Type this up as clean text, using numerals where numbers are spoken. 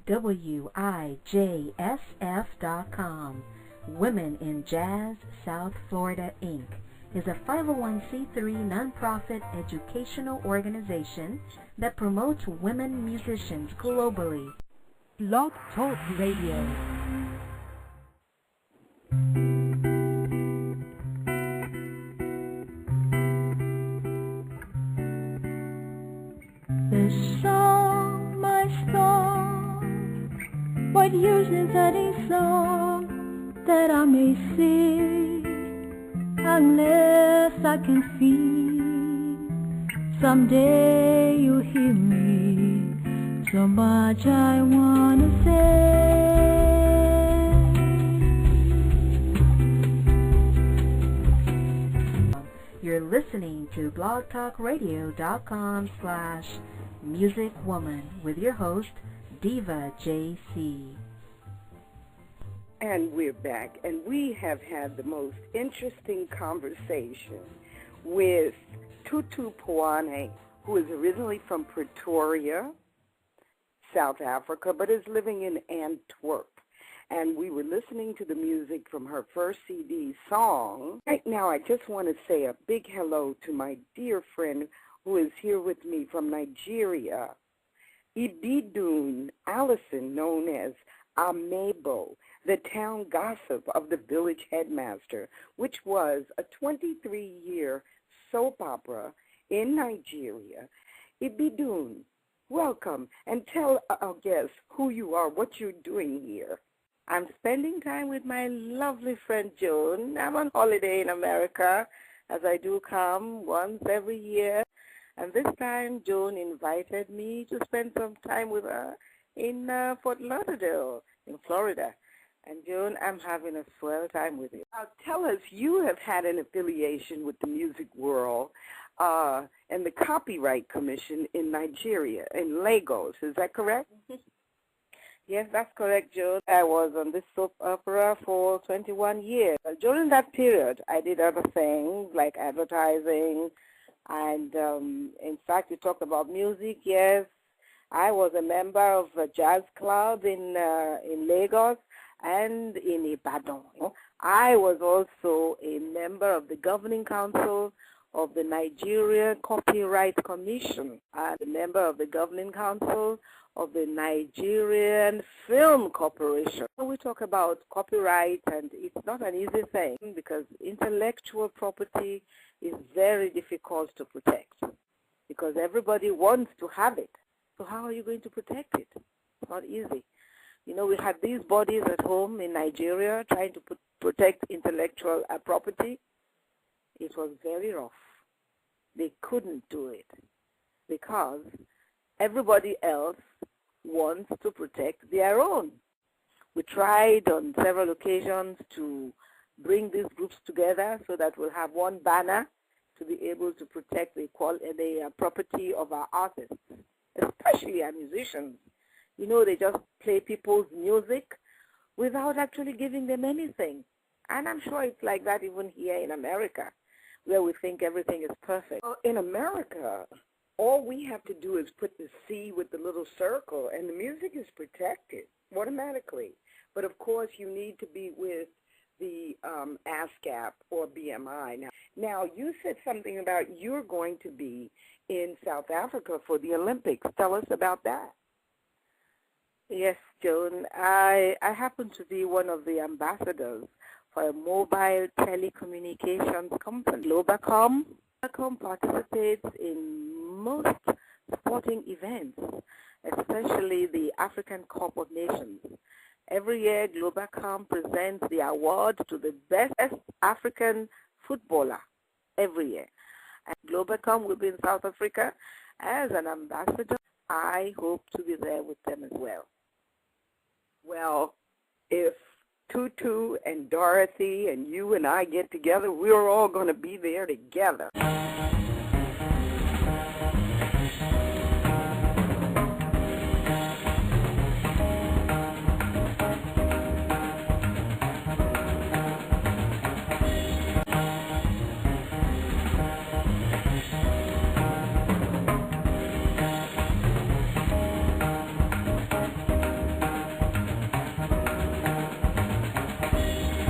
WIJSF.com. Women in Jazz South Florida, Inc. is a 501c3 nonprofit educational organization that promotes women musicians globally. Blog Talk Radio. This song, my song, what use is any song that I may sing unless I can feel? Someday you'll hear me, so much I wanna say. You're listening to blogtalkradio.com/musicwoman with your host, Diva JC. And we're back, and we have had the most interesting conversation with Tutu Puoane, who is originally from Pretoria, South Africa, but is living in Antwerp. And we were listening to the music from her first CD, Song. Right now, I just want to say a big hello to my dear friend who is here with me from Nigeria, Ibidun Allison, known as Amebo, the town gossip of the village headmaster, which was a 23-year soap opera in Nigeria. Ibidun, welcome, and tell our guests who you are, what you're doing here. I'm spending time with my lovely friend Joan. I'm on holiday in America, as I do come once every year. And this time, Joan invited me to spend some time with her in Fort Lauderdale, in Florida. And Joan, I'm having a swell time with you. Now, tell us, you have had an affiliation with the music world and the Copyright Commission in Nigeria, in Lagos. Is that correct? Yes, that's correct, Joan. I was on this soap opera for 21 years. During that period, I did other things like advertising, and in fact, you talked about music. Yes, I was a member of a jazz club in Lagos and in Ibidun. I was also a member of the governing council of the Nigerian Copyright Commission and a member of the governing council of the Nigerian Film Corporation. We talk about copyright, and it's not an easy thing because intellectual property is very difficult to protect because everybody wants to have it. So how are you going to protect it? It's not easy. You know, we had these bodies at home in Nigeria trying to protect intellectual property. It was very rough. They couldn't do it because everybody else wants to protect their own. We tried on several occasions to bring these groups together so that we'll have one banner to be able to protect the property of our artists, especially our musicians. You know, they just play people's music without actually giving them anything. And I'm sure it's like that even here in America, where we think everything is perfect. Well, in America, all we have to do is put the C with the little circle, and the music is protected automatically. But, of course, you need to be with the ASCAP or BMI. Now, you said something about you're going to be in South Africa for the Olympics. Tell us about that. Yes, Joan. I happen to be one of the ambassadors for a mobile telecommunications company, Globacom. Globacom participates in most sporting events, especially the African Cup of Nations. Every year, Globacom presents the award to the best African footballer every year. And Globacom will be in South Africa as an ambassador. I hope to be there with them as well. Well, if Tutu and Dorothy and you and I get together, we're all going to be there together.